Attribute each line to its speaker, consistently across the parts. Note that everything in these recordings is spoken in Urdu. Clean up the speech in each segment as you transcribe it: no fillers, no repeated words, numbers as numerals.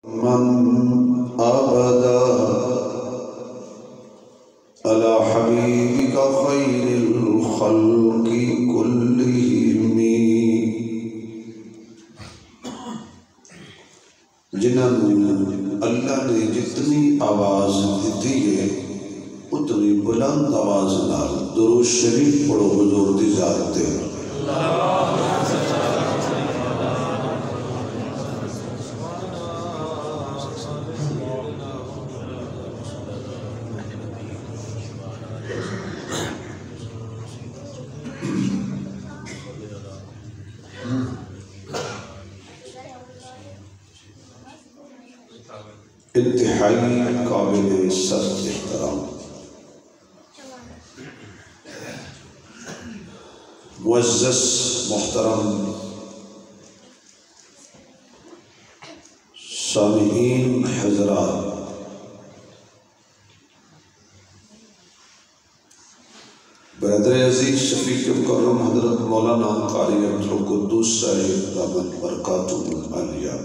Speaker 1: من أبدا على حبيبك خير الخلق كلهم جنہوں اللہ نے جتنی آواز دیتی ہے اتنی بلند آواز نال درود شریف پڑھو حضور دی ذات تے انتہائی قابل سخت احترام معزز محترم سامعین حضرات، برادر عزیز شفیق مکرم حضرت مولانا قاری عبدالقدوس صاحب دامت برکاتہ العالیہ،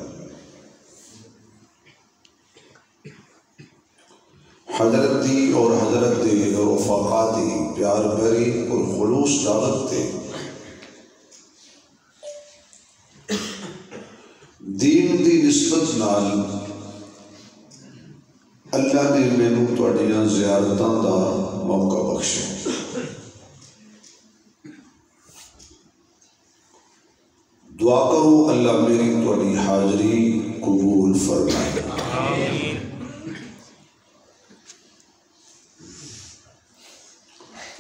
Speaker 1: حضرت دی اور حضرت دے اور رفقا دی پیار بھری اور خلوص دعوت تے دین دی نسبت نال اللہ نے مینوں تواڈیاں زیارتاں دا موقع بخشے۔ دعا کرو اللہ میری تواڈی حاضری قبول فرمائے۔ آمین۔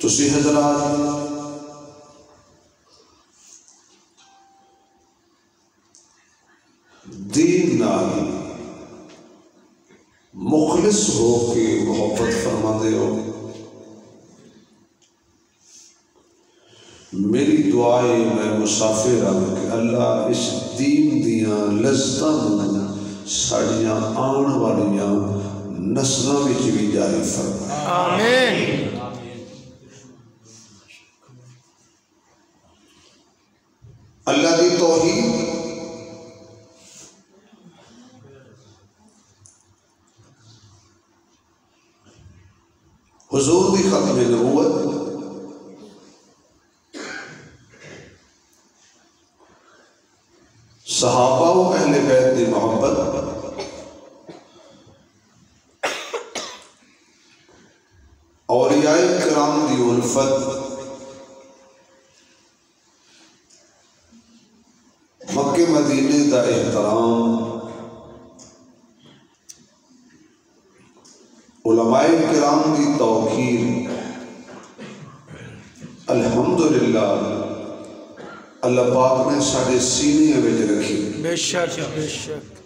Speaker 1: تسی حضرات دین نال مخلص ہو کے محبت فرما دے ہو، میری دعائے میں مسافر ہوں کہ اللہ اس دین دیاں لذتاں ساڑیاں آن والیاں نسلاں وچ بھی جاری فرمائے۔ آمین۔ اللہ دی توحید حضور دی ختم نبوت صحابہ و اہل بیت دی محبت اولیاء کرام دی الفت مکہ مدینے دا احترام علماء کرام دی توقیر الحمدللہ اللہ پاک نے ساڑھے سینے میں رکھی۔
Speaker 2: بے شک بے شک۔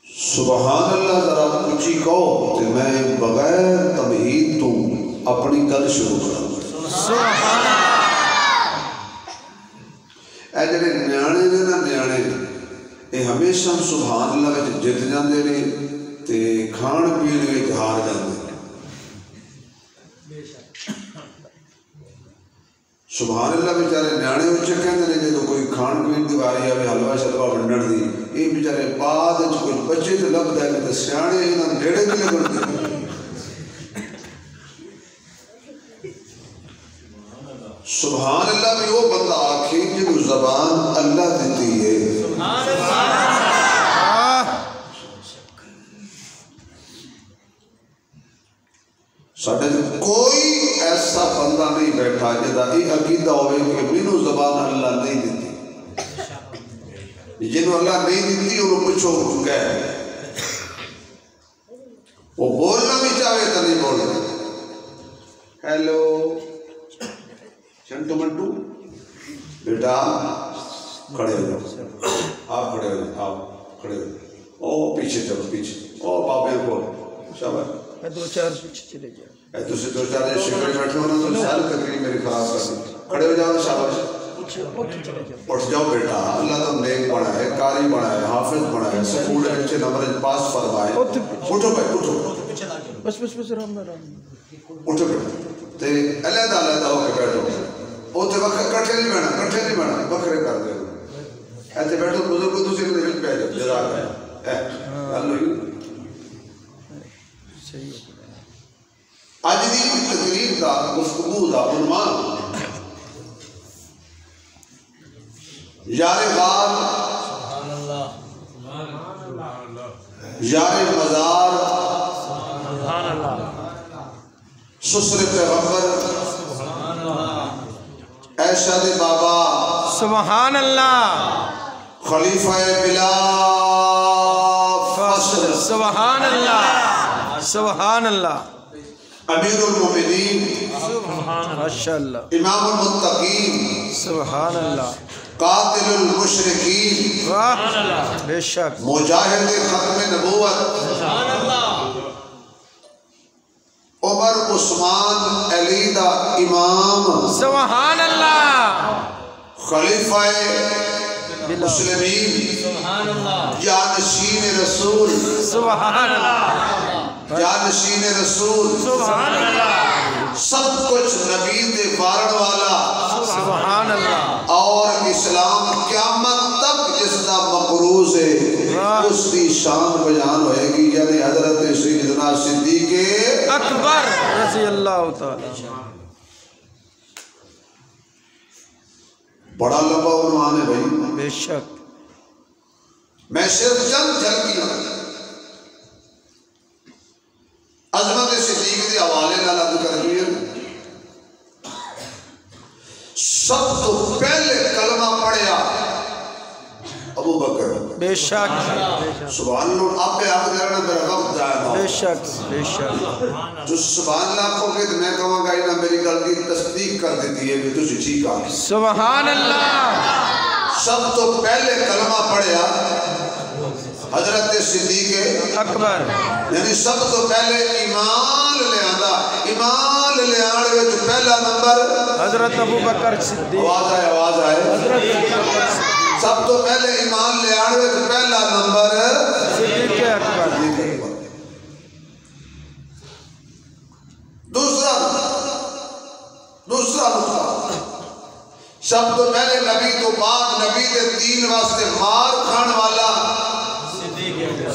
Speaker 1: سبحان اللہ ذرا اونچی کہو تے میں بغیر تمہید تو اپنی گل شروع کروں۔
Speaker 2: سبحان اللہ۔
Speaker 1: اے جڑے نیانے نے نا نیانے اے ہمیشہ سبحان اللہ وچ جت جاندے نے تے کھان پین وچ ہار جاندے۔ سبحان اللہ بیچارے نیانے اچھے کہندے نے جدوں کوئی کھان پین دی واری آوے حلوہ شلوہ ونڈن دی، اے بیچارے بعد وچ کچھ بچے تے لبدا ہے تے سیانے انہاں نیڑے بھی لگن دے۔ سبحان اللہ بھی وہ بندہ آکھے جنہوں زبان اللہ دیتی ہے۔ سبحان اللہ۔ ساڑھے کوئی ایسا بندہ نہیں بیٹھا جدا یہ عقیدہ ہوئے کہ مینوں زبان اللہ نہیں دیتی، جنہوں اللہ نہیں دیتی انہوں پچھو گئے، وہ بولنا بھی چاہے تو نہیں بولنا۔ ہیلو چنٹو منٹو بیٹا کھڑے ہو جاؤ، آپ کھڑے ہو جاؤ، آپ کھڑے ہو جاؤ، او پیچھے چلو پیچھے، او بابے کو شاباش،
Speaker 2: دو چار پیچھے چلے جاؤ،
Speaker 1: اے تسی دو چار شکر بیٹھے ہونا تو سال تقریب میری خراب کر دی، کھڑے ہو جاؤ شاباش، اٹھ جاؤ بیٹا، اللہ تو نیک بنا ہے، قاری بنا ہے، حافظ بنا ہے، سکول اچھے نمبر پاس فرمائے، اٹھو بھائی اٹھو،
Speaker 2: بس رام
Speaker 1: اٹھو بیٹا تے علیحدہ ہو کے بیٹھو، وہ تے وقت کٹھے نہیں بنا ایسے بیٹھو بزرگ کو دوسرے کے دل پہ جاؤ جزاک اللہ
Speaker 2: صحیح
Speaker 1: اج دی تقریر دا گفتگو دا عنوان یار غار یار مزار سسر پیغمبر ارشاد بابا
Speaker 2: سبحان اللہ
Speaker 1: خلیفہ بلا فصل
Speaker 2: سبحان اللہ سبحان اللہ
Speaker 1: امیر المومنین
Speaker 2: ماشاء اللہ
Speaker 1: امام المتقین
Speaker 2: سبحان اللہ
Speaker 1: قاتل المشرکین
Speaker 2: واہ بے شک
Speaker 1: مجاہد ختم نبوت عمر عثمان علی دا امام
Speaker 2: سبحان اللہ
Speaker 1: خلیفہ مسلمین جانشین رسول
Speaker 2: سبحان اللہ
Speaker 1: جانشین رسول
Speaker 2: سبحان اللہ
Speaker 1: سب کچھ نبی دے بارن والا
Speaker 2: سبحان اللہ
Speaker 1: اور اسلام قیامت تک جس دا مقروض ہے اس کی شان بیان ہوئے گی یعنی حضرت سیدنا صدیق
Speaker 2: اکبر رضی اللہ تعالی
Speaker 1: بڑا لمبا عنوان ہے بھائی
Speaker 2: بے شک
Speaker 1: میں صرف چند جھلکیاں عظمت صدیق کے حوالے نال عرض کر رہی ہوں۔ سب تو پہلے کلمہ پڑھیا ابو بکر
Speaker 2: بے شک
Speaker 1: سبحان اللہ آپ پہ آپ کرنا میرا وقت ضائع
Speaker 2: بے
Speaker 1: نہ
Speaker 2: شک بے شک
Speaker 1: جو سبحان اللہ کو کہ میں کہوں گا انہاں میری گل کی تصدیق کر دیتی ہے کہ تجھے ٹھیک آ
Speaker 2: سبحان اللہ
Speaker 1: سب تو پہلے کلمہ پڑھیا حضرت صدیق
Speaker 2: اکبر
Speaker 1: یعنی سب تو پہلے ایمان لے آندا ایمان لے آنے وچ پہلا نمبر
Speaker 2: حضرت ابو بکر صدیق
Speaker 1: آواز آئے
Speaker 2: حضرت ابو بکر
Speaker 1: سب تو پہلے ایمان لے آنے وچ پہلا نمبر
Speaker 2: صدیق اکبر
Speaker 1: دوسرا نقطہ سب تو پہلے نبی تو بعد نبی دے دین واسطے مار کھان والا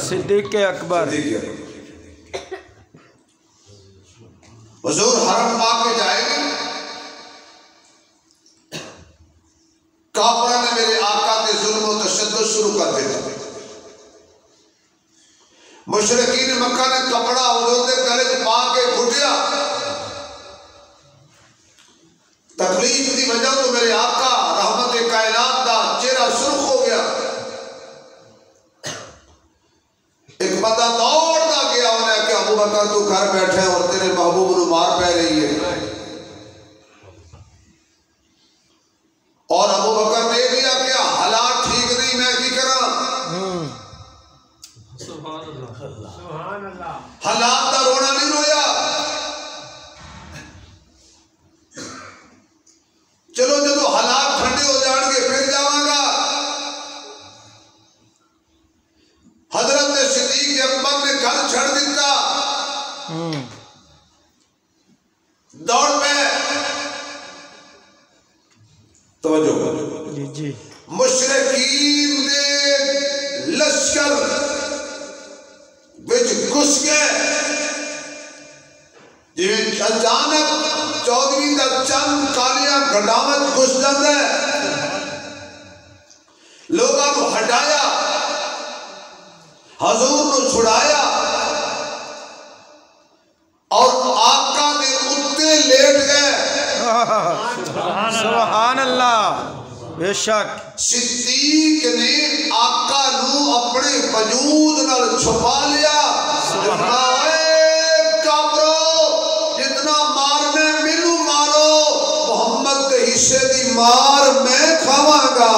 Speaker 2: صدیق اکبر
Speaker 1: حضور حرم پاک کے جائے گے کافرہ نے میرے آقا کے ظلم و تشدد شروع کر دیتا مشرکین مکہ نے کپڑا حضور دے گلے پا کے گھٹیا تکلیف دی وجہ تو میرے آقا رحمت کائنات دا چہرہ سرخ ہو گیا ایک بندہ دوڑتا گیا انہیں کہ ابو بکر تو گھر بیٹھے اور تیرے محبوب نو مار پہ رہی ہے اور ابو بکر نے دیا کہ حالات ٹھیک نہیں میں کی کرا حالات دا رونا نہیں رویا چلو جدو حالات ٹھنڈے ہو جان گے پھر جاواں گا حضرت صدیق اکبر نے گھر چھڑ دیتا دوڑ پہ توجہ
Speaker 2: جی
Speaker 1: مشرکین دے لشکر وچ گھس گئے جویں اچانک چودھویں دا چند کالیاں گڈاوت گھس جاندا ہے لوگاں نو ہٹایا حضور نو چھڑایا اور آقا نے اتے لیٹ گئے
Speaker 2: سبحان اللہ بے شک
Speaker 1: صدیق نے آقا نو اپنے وجود نال چھپا لیا جتنا مارنے مینوں مارو محمد کے حصے دی مار میں کھاواں گا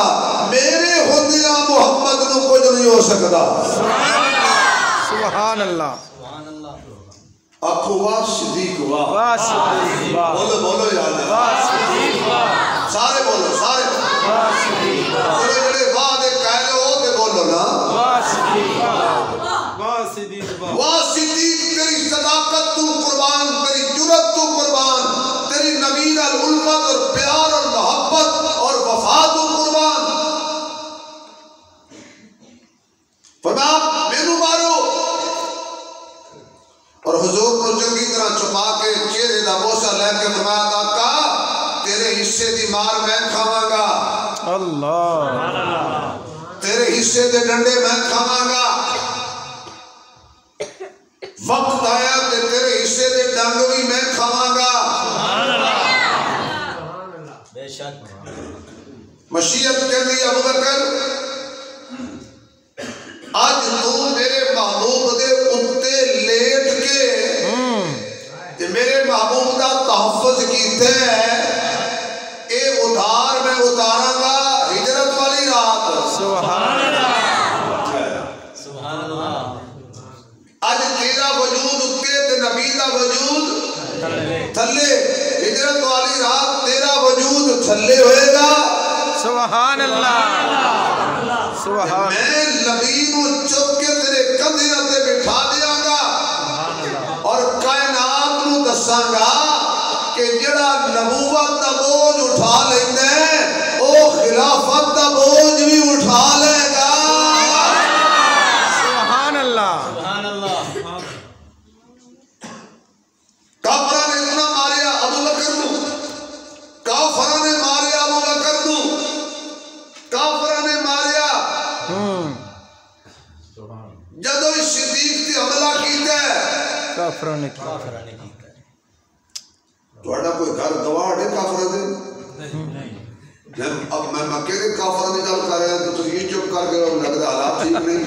Speaker 1: میرے ہوندیاں محمد نو کچھ نہیں ہو سکتا
Speaker 2: سبحان اللہ
Speaker 1: آخو واہ صدیق واہ
Speaker 2: واہ صدیق واہ
Speaker 1: بولو بولو یاد
Speaker 2: واہ صدیق واہ
Speaker 1: سارے بولو سارے
Speaker 2: واہ صدیق واہ
Speaker 1: جڑے واہ دے کہہ لو تے بولو نا
Speaker 2: واہ صدیق واہ واہ صدیق واہ
Speaker 1: واہ صدیق تیری صداقت تو قربان تیری جرأت تو قربان تیری نبی نال الفت اور پیار اور محبت اور وفا تو قربان مار میں کھاواں گا
Speaker 2: اللہ
Speaker 1: تیرے حصے دے ڈنڈے میں کھاواں گا وقت آیا تے تیرے حصے دے ڈنگ بھی میں کھاواں گا
Speaker 3: بے شک
Speaker 1: مشیت کے لیے ابو بکر آج تو میرے محبوب دے اتے لیٹ کے تے میرے محبوب دا تحفظ کیتے ہیں اے ادھار میں اتاراں گا ہجرت والی رات
Speaker 2: سبحان
Speaker 3: سبحان اللہ
Speaker 1: آج تیرا وجود اتے تے نبی دا وجود تھلے ہجرت والی رات تیرا وجود تھلے ہوئے گا
Speaker 2: سبحان اللہ سبحان
Speaker 1: میں نبی نو چک کے تیرے کندھیاں تے بٹھا دیاں گا اور کائنات نو دساں گا کہ جڑا نبوت دا بوجھ اٹھا لیندے او خلافت دا بوجھ بھی اٹھا لے گا
Speaker 2: سبحان اللہ
Speaker 3: سبحان اللہ
Speaker 1: کافراں نے اتنا ماریا ابو بکر نو کافراں نے ماریا ابو بکر نو کافراں نے ماریا جدو اس صدیق تے حملہ کیتا ہے
Speaker 2: کافروں نے کیا
Speaker 3: کافرہ نے کیتا ہے
Speaker 1: تھوڑا کوئی گھر گواہ ہے کافراں دے جب اب میں مکے کے کافراں دی گل کر رہا ہوں تو یہ چپ کر کے لگتا حالات ٹھیک نہیں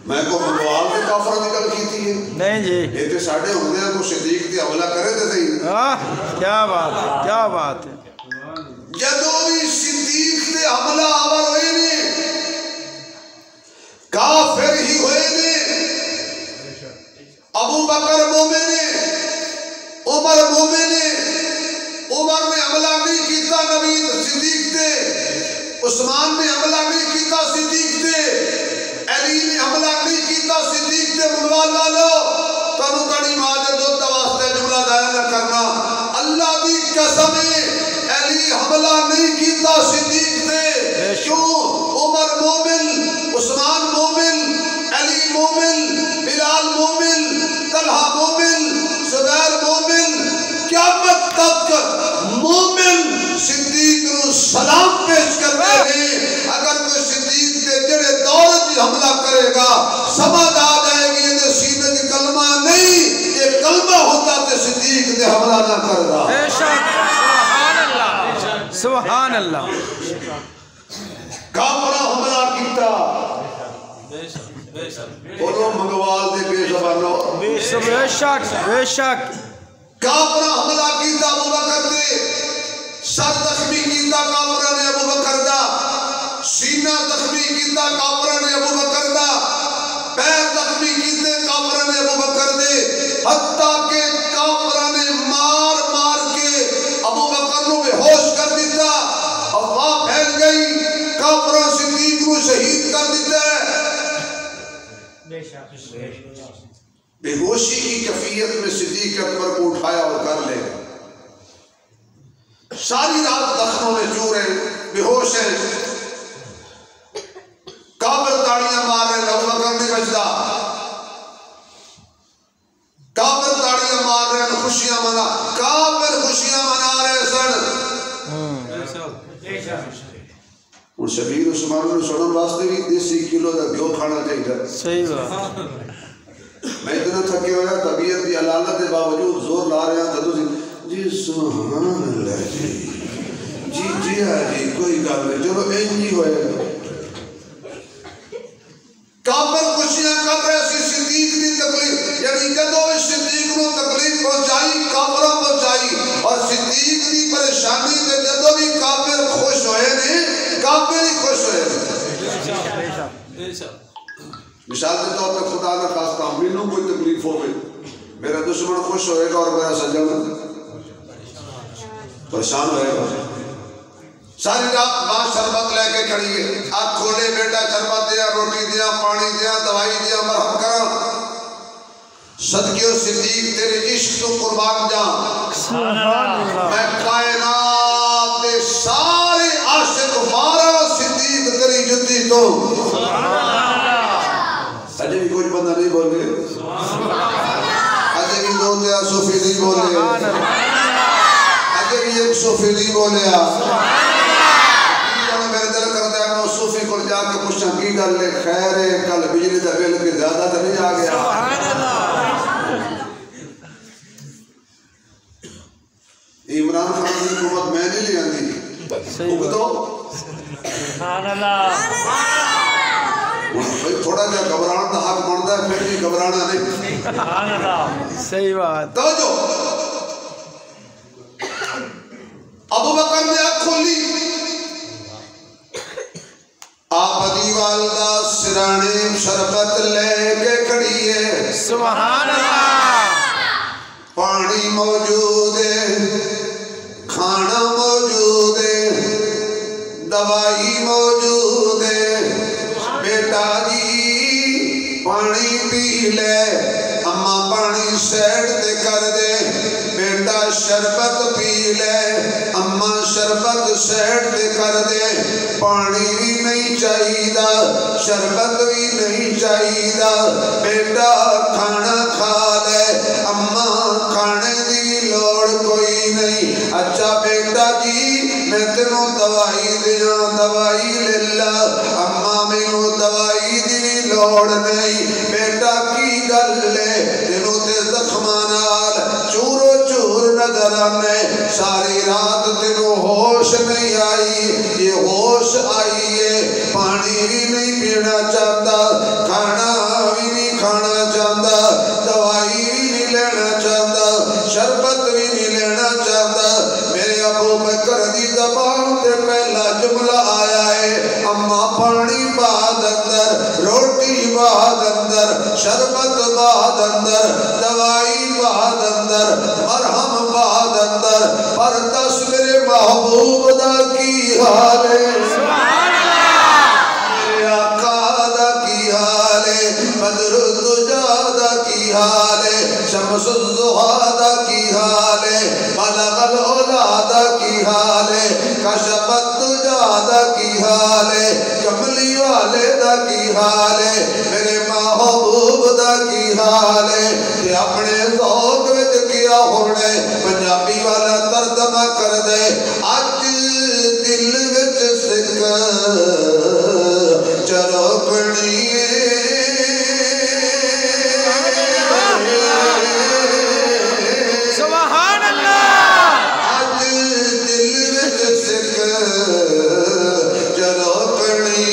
Speaker 1: میں کو منگوال کے کافراں دی گل کیتی ہے
Speaker 2: نہیں جی
Speaker 1: یہ تے ساڈے ہوندے ہیں کو صدیق تے حملہ کرے تے صحیح
Speaker 2: کیا بات ہے کیا بات ہے
Speaker 1: جدو بھی صدیق تے حملہ آور ہوئے نے کافر ہی ہوئے نے ابو بکر مومن نے عمر مومن نے عمر نے حملہ نہیں کیتا نبی صدیق تے عثمان نے حملہ نہیں کیتا صدیق تے علی نے حملہ نہیں کیتا صدیق تے منوال والو تنو تڑی ماں دے دو واسطے جملہ دائر نہ کرنا اللہ دی قسم علی حملہ نہیں کیتا صدیق تے کیوں عمر مومن عثمان مومن علی مومن بلال مومن طلحہ مومن زبیر مومن قیامت تک مومن صدیق نو سلام پیش کرتے ہیں اگر کوئی صدیق کے جڑے دور کی حملہ کرے گا سمجھ آ جائے گی یہ سینے کی کلمہ نہیں یہ کلمہ ہوتا تے صدیق نے حملہ نہ کر رہا
Speaker 2: بے شک سبحان اللہ سبحان اللہ
Speaker 1: کافرہ حملہ کیتا بولو منگوال دے بے زبانو
Speaker 2: بے شک بے شک
Speaker 1: کافرہ حملہ کیتا ابو بکر دے سر زخمی کیتا کافرہ نے ابو بکر دا سینہ زخمی کیتا کافرہ نے ابو بکر دا پیر زخمی کیتے کافرہ نے ابو بکر دے حتیٰ کہ کافرہ نے مار مار کے ابو بکر نو بے ہوش کر دیتا افواہ پھیل گئی کافرہ صدیق نو شہید کر دیتا ہے بے ہوشی کی کیفیت میں صدیق اکبر کو اٹھایا اور کر لے ساری رات زخموں میں چور ہیں بے ہوش ہیں کافر تاڑیاں مار رہے ہیں ابو بکر نہیں بچتا کافر تاڑیاں مار رہے ہیں خوشیاں منا کافر خوشیاں منا رہے سن اور شبیر عثمان نے سنن واسطے بھی دیسی کلو دا گھیو کھانا چاہیے
Speaker 2: صحیح بات
Speaker 1: میں اتنا تھکے ہویا طبیعت کی علالت کے باوجود زور لا رہے ہیں جدو جی سبحان اللہ جی جی کوئی گل نہیں چلو این جی ہوئے گا کافر خوشیاں کر رہے سی صدیق دی تکلیف یعنی جدو اس صدیق نو تکلیف پہنچائی کافروں پہنچائی اور صدیق دی پریشانی تے جدو بھی کافر خوش ہوئے نے کافر ہی خوش ہوئے نے مثال کے طور پر خدا نہ خواستہ مینوں کوئی تکلیف ہوئے میرا دشمن خوش ہوئے گا اور میرا سجن پریشان ہوئے گا ساری رات ماں شربت لے کے کھڑی ہے آپ کھولے بیٹا شربت دیا روٹی دیا پانی دیا دوائی دیا مرہم کرا صدقیوں صدیق تیرے عشق تو قربان جا میں کائنات دے سارے عاشق مارا صدیق تیری جتی تو اجے بھی کوئی بندہ نہیں بولے اجے بھی دو تیا صوفی نہیں بولے ایک صوفی نہیں بولیا میرے دل کرتا ہے میں صوفی کو جا کے پوچھا کی گل ہے خیر ہے کل بجلی دا بل کے زیادہ تو نہیں آ گیا عمران خان کی حکومت میں نہیں لے آندی حکومتوں
Speaker 3: سبحان اللہ
Speaker 1: تھوڑا جا گھبرانا دا حق بنتا ہے پھر بھی گھبرانا نہیں
Speaker 3: سبحان اللہ
Speaker 2: صحیح بات
Speaker 1: توجہ ابو بکر نے آنکھ کھولی آپ دی والدہ سرانے شربت لے کے کھڑی ہے
Speaker 2: سبحان اللہ
Speaker 1: پانی موجود ہے کھانا موجود ہے دوائی موجود ہے بیٹا جی پانی پی لے اماں پانی سیڈ تے کر دے بیٹا شربت پی لے اماں شربت سیڈ تے کر دے پانی بھی نہیں چاہیدا شربت بھی نہیں چاہیدا بیٹا کھانا کھا لے اماں کھانے دی لوڑ کوئی نہیں اچھا بیٹا جی میں تینوں دوائی دیاں دوائی لے لا اماں مینوں دوائی دی لوڑ نہیں بیٹا کی گل لے تینوں تے زخماں نال چورو چور نظر آنے ساری رات تینوں ہوش نہیں آئی یہ ہوش آئی ہے پانی بھی نہیں پینا چاہتا کھانا بھی نہیں کھانا چاہتا دوائی بھی نہیں لینا چاہتا شربت بھی نہیں لینا چاہتا میرے ابو بکر دی زبان تے پہلا جملہ آیا ہے اماں پانی بعد اندر روٹی بعد اندر شربت بعد اندر دوائی بعد اندر مرہم بعد اندر پر دس میرے محبوب دا کی حال ہے میرے آقا دا کی حال ہے بدر الدجا دا کی حال ہے شمس الضحا دا کی حال ہے بلغ العلا دا کی حال ہے کشف الدجا دا کی حال ہے کملی والے دا کی حال ہے میرے محبوب دا کی حال ہے کہ اپنے ذوق وچ کیا ہونے پنجابی والا ترجمہ کر دے اج دل وچ سکھ چروکڑی
Speaker 2: سبحان اللہ
Speaker 1: اج دل وچ سکھ چروکڑی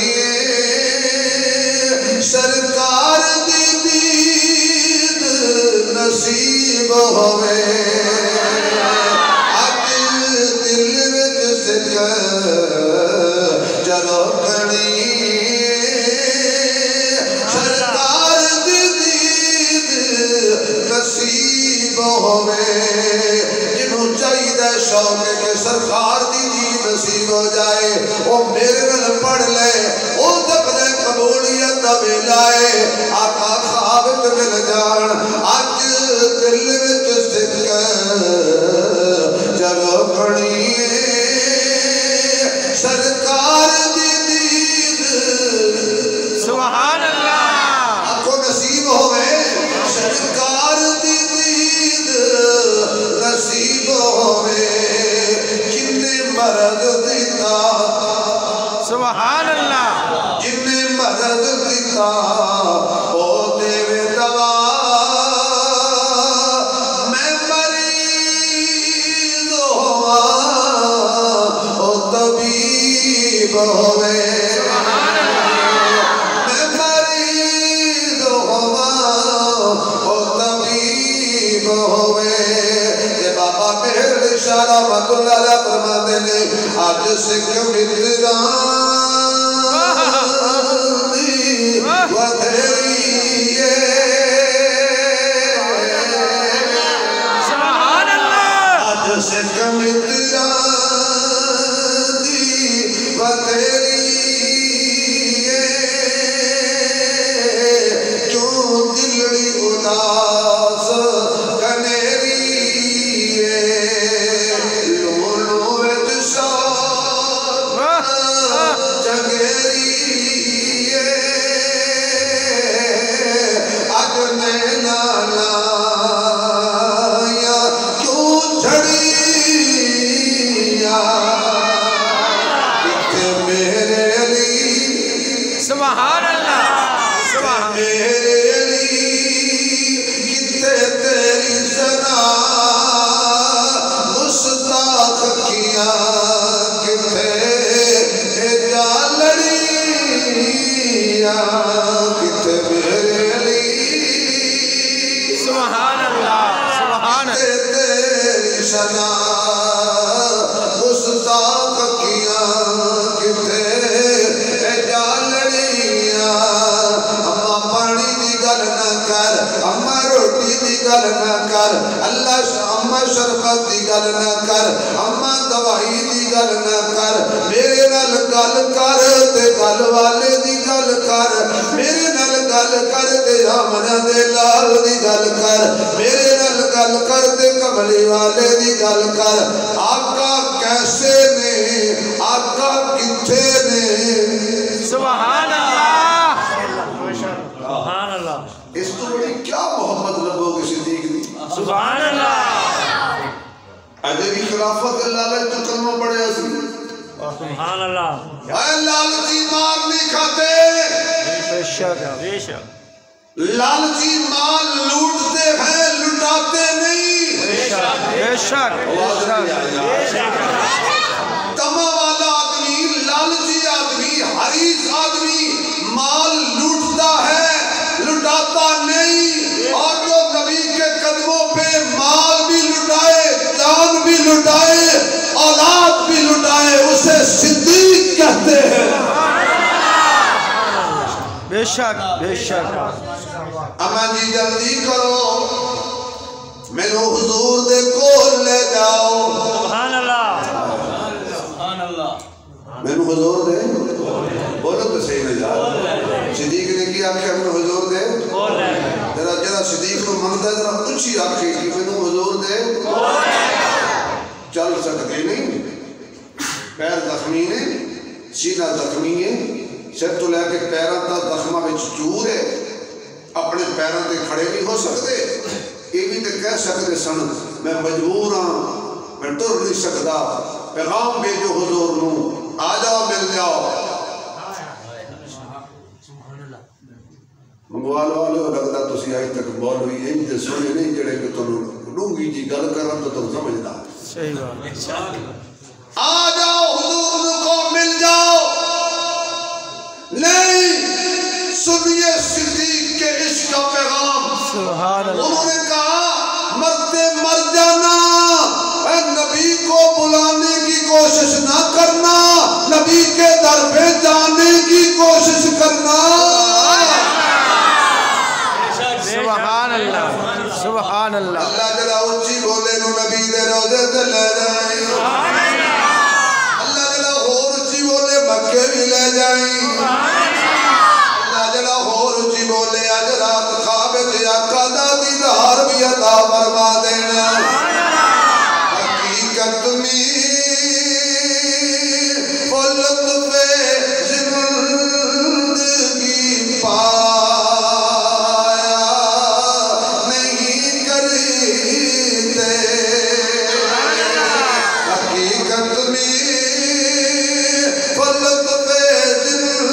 Speaker 1: سرکار دی دید نصیب ہوئے اج دل وچ سکھ چروکڑی سرکار دی دید نصیب ہوئے جنہوں چاہیے شوق ہے کہ سرکار دی دید نصیب ہو جائے وہ میرے نال پڑھ لے وہ تک دے قبولیت دا ویلا ہے آقا خواب وچ مل جان اج دل وچ سکھ چروکڑی سرکار دی دید
Speaker 2: سبحان اللہ
Speaker 1: آنکھوں نصیب ہوئے سرکار دی دید نصیب ہوئے جن نے مرد دیتا
Speaker 2: سبحان اللہ
Speaker 1: جن نے مرد دیتا او دیوے دوا میں مریض ہوا او طبیب ہوئے میں مریض ہوا او طبیب ہوئے یہ بابا مہر شاہ رحمت اللہ علیہ فرماتے نے آج سکھ متران
Speaker 2: سبحان اللہ
Speaker 1: آج سکھ متران بتیری کیوں دلڑی اداس کنیری لونو وچ شوق جگیری اج نینا لایا کیوں جھڑی گل نہ کر اما دوائی دی گل نہ کر میرے نال گل کر تے گل والے دی گل کر میرے نال گل کر تے آمنہ دے لال دی گل کر میرے نال گل کر تے کملی والے دی گل کر آقا کیسے نے آقا کتھے نے
Speaker 2: سبحان اللہ
Speaker 3: سبحان اللہ
Speaker 1: اس تو بڑی کیا محبت لبو گے صدیق دی
Speaker 3: سبحان اللہ
Speaker 1: اجے بھی خلافت اللہ علیہ تو کلمہ پڑھے اسی
Speaker 3: سبحان اللہ
Speaker 1: اے لالچی مال نہیں کھاتے
Speaker 2: بے شک
Speaker 1: لالچی مال لوٹتے ہیں لٹاتے نہیں
Speaker 2: بے شک
Speaker 1: تما والا آدمی لالچی آدمی حریص آدمی مال لوٹتا ہے لٹاتا نہیں اور جو نبی کے قدموں پہ مال بھی لٹائے جان بھی لٹائے اولاد بھی لٹائے اسے صدیق کہتے ہیں
Speaker 2: بے شک بے شک
Speaker 1: اما جی جلدی کرو میں نو حضور دے کول لے جاؤ
Speaker 3: سبحان اللہ
Speaker 1: میں نو حضور دے بولو تو صحیح نہ جا صدیق نے کی آنکھیں میں نو حضور دے جرا صدیق کو منگتا جرا اچھی آنکھیں کی میں نو حضور دے چل سکتے نہیں پیر زخمی نے سینہ زخمی ہے سر تو لے کے پیروں تا زخمہ وچ چور ہے اپنے پیروں تے کھڑے نہیں ہو سکتے یہ بھی تے کہہ سکتے سن میں مجبور ہاں میں ٹر نہیں سکتا پیغام بھیجو حضور نو آ جاؤ مل جاؤ منگوال والے لگتا تسی آج تک مولوی ان دے سونے نہیں جڑے کہ تنوں ڈونگی جی گل کرن تو تم سمجھدا
Speaker 2: صحیح بات
Speaker 1: آ جاؤ حضور کو مل جاؤ نہیں سنیے صدیق کے عشق کا پیغام
Speaker 2: سبحان اللہ
Speaker 1: انہوں نے کہا مرتے مر جانا اے نبی کو بلانے کی کوشش نہ کرنا نبی کے در پہ جانے کی کوشش کرنا
Speaker 2: سبحان اللہ سبحان اللہ
Speaker 1: اللہ جلا اچھی بولے نو نبی دے روزے تے لے جائیں اللہ جلا اور اچھی بولے مکے بھی لے جائیں اللہ جلا اور اچھی بولے اج رات خواب وچ آقا دا دیدار بھی عطا فرما دینا حقیقت میں وہ لطف زندگی پایا نہیں کرتے حقیقت میں وہ لطف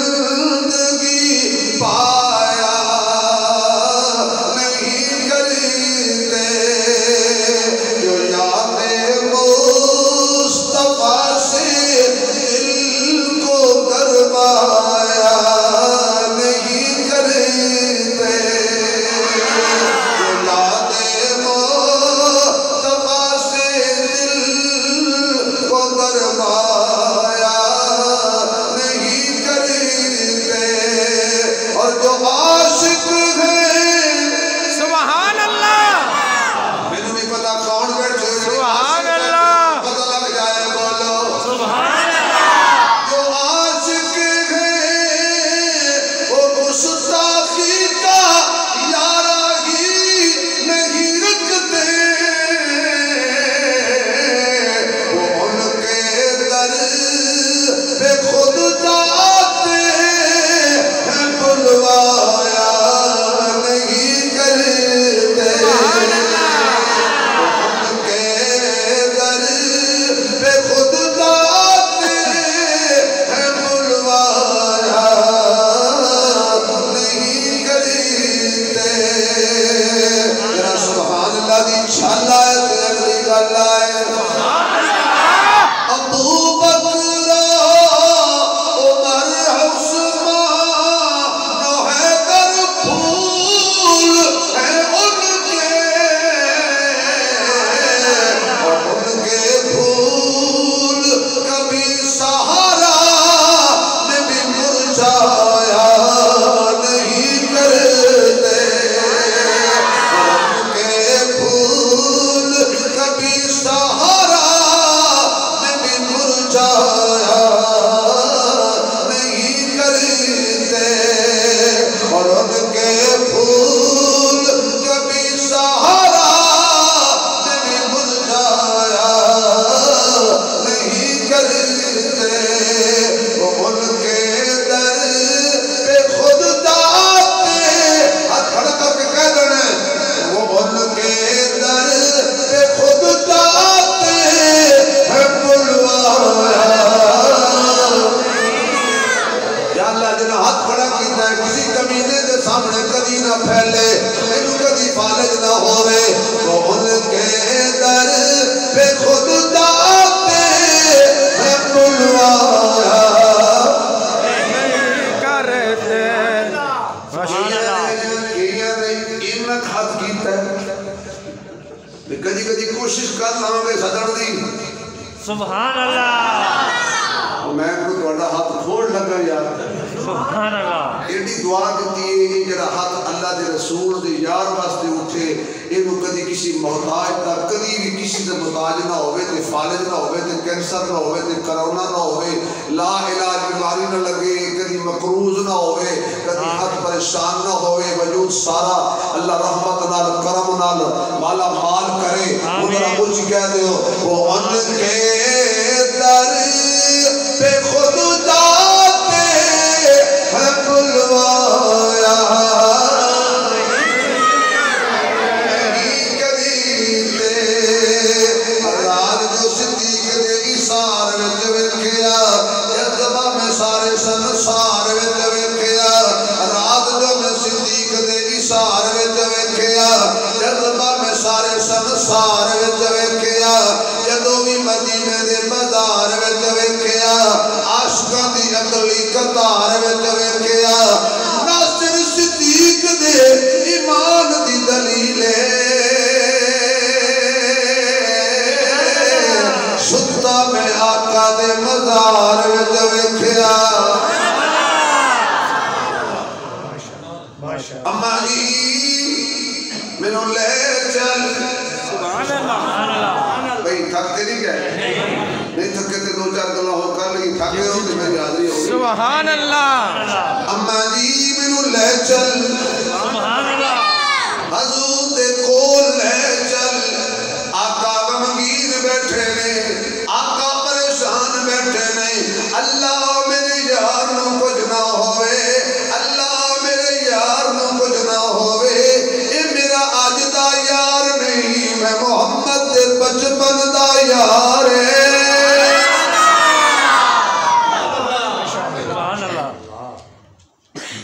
Speaker 1: زندگی پایا نہیں کرتے جو یاد مصطفیٰ سے دل کو گرمایا نہیں کرتے جو یاد مصطفیٰ سے دل کو گرمایا نہیں کرتے اور جو عاشق ہیں
Speaker 2: سبحان اللہ
Speaker 1: میں نے نہیں پتا کون بیٹھے
Speaker 2: سبحان اللہ
Speaker 1: پتہ لگ جائے بولو
Speaker 3: سبحان
Speaker 1: جو عاشق ہیں وہ گستاخی کا یارہ ہی نہیں رکھتے وہ ان کے در پہ خود جاتے ہیں بلوایا نہیں کرتے ان کے در پہ خود جاتے ہیں بلوایا نہیں کرتے ذرا سبحان اللہ دی چھالا ہے تے اگلی گل ہے ابو بکر کوشش کر لیں گے سجن دی
Speaker 3: سبحان اللہ
Speaker 1: میں کوئی تھوڑا ہاتھ کھوڑ لگا یار
Speaker 3: سبحان اللہ
Speaker 1: ایڈی دعا دیتی ہے جڑا ہاتھ اللہ دے رسول دے یار واسطے اٹھے اینو کدی کسی محتاج دا کدی بھی کسی دے محتاج نہ ہوئے تے فالج نہ ہوئے تے کینسر نہ ہوئے تے کرونا نہ ہوئے لا علاج بیماری نہ لگے کدی مقروض نہ ہوئے کدی ہاتھ پریشان نہ ہوئے وجود سارا اللہ رحمت نال کرم نال مالا مال کرے ادھر کچھ کہہ دے وہ ان کے در پہ خود جاتے ہے بلوایا
Speaker 2: سبحان اللہ
Speaker 1: اما جی منو لے چل
Speaker 3: سبحان اللہ
Speaker 1: حضور دے کول لے چل آقا غمگین بیٹھے نے آقا پریشان بیٹھے نے اللہ میرے یار نو کچھ نہ ہوئے اللہ میرے یار نو کچھ نہ ہوئے اے میرا آج دا یار نہیں میں محمد دے بچپن دا یار ہے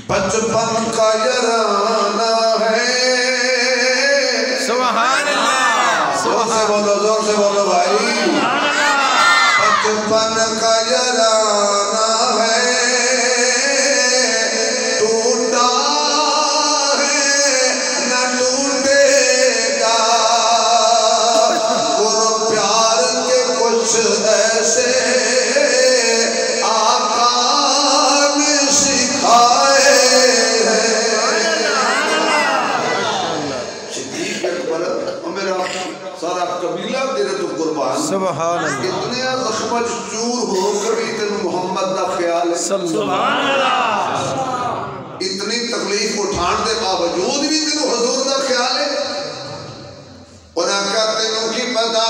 Speaker 1: بچپن کا یارانہ ہے
Speaker 2: سبحان اللہ
Speaker 1: زور سے بولو بھائی بچپن کا یارانہ ہے ٹوٹا ہے نہ ٹوٹے گا اور پیار کے کچھ ایسے
Speaker 2: سبحان اللہ
Speaker 1: اتنے زخمت چور ہو کبھی تن محمد دا خیال ہے
Speaker 3: سبحان اللہ
Speaker 1: اتنی تکلیف اٹھان دے باوجود بھی تن حضور دا خیال ہے اور آقا تنوں کی پتا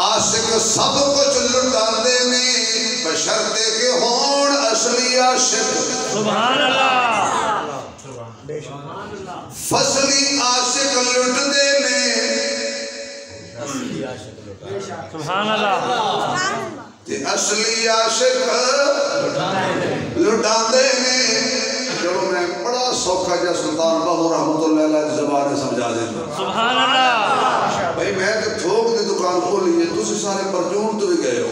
Speaker 1: عاشق سب کچھ لٹا دینے بشرطے کے ہون اصلی عاشق
Speaker 3: سبحان اللہ
Speaker 1: فصلی عاشق لٹ دینے
Speaker 3: سبحان اللہ
Speaker 1: اصلی عاشق لٹا دینے چلو میں بڑا سوکھا جا سلطان بہو رحمت اللہ علیہ زبان سمجھا دیتا
Speaker 3: سبحان اللہ
Speaker 1: بھائی میں کہ تھوک دی دکان کھولی ہے تسی سارے پرچون تو بھی گئے ہو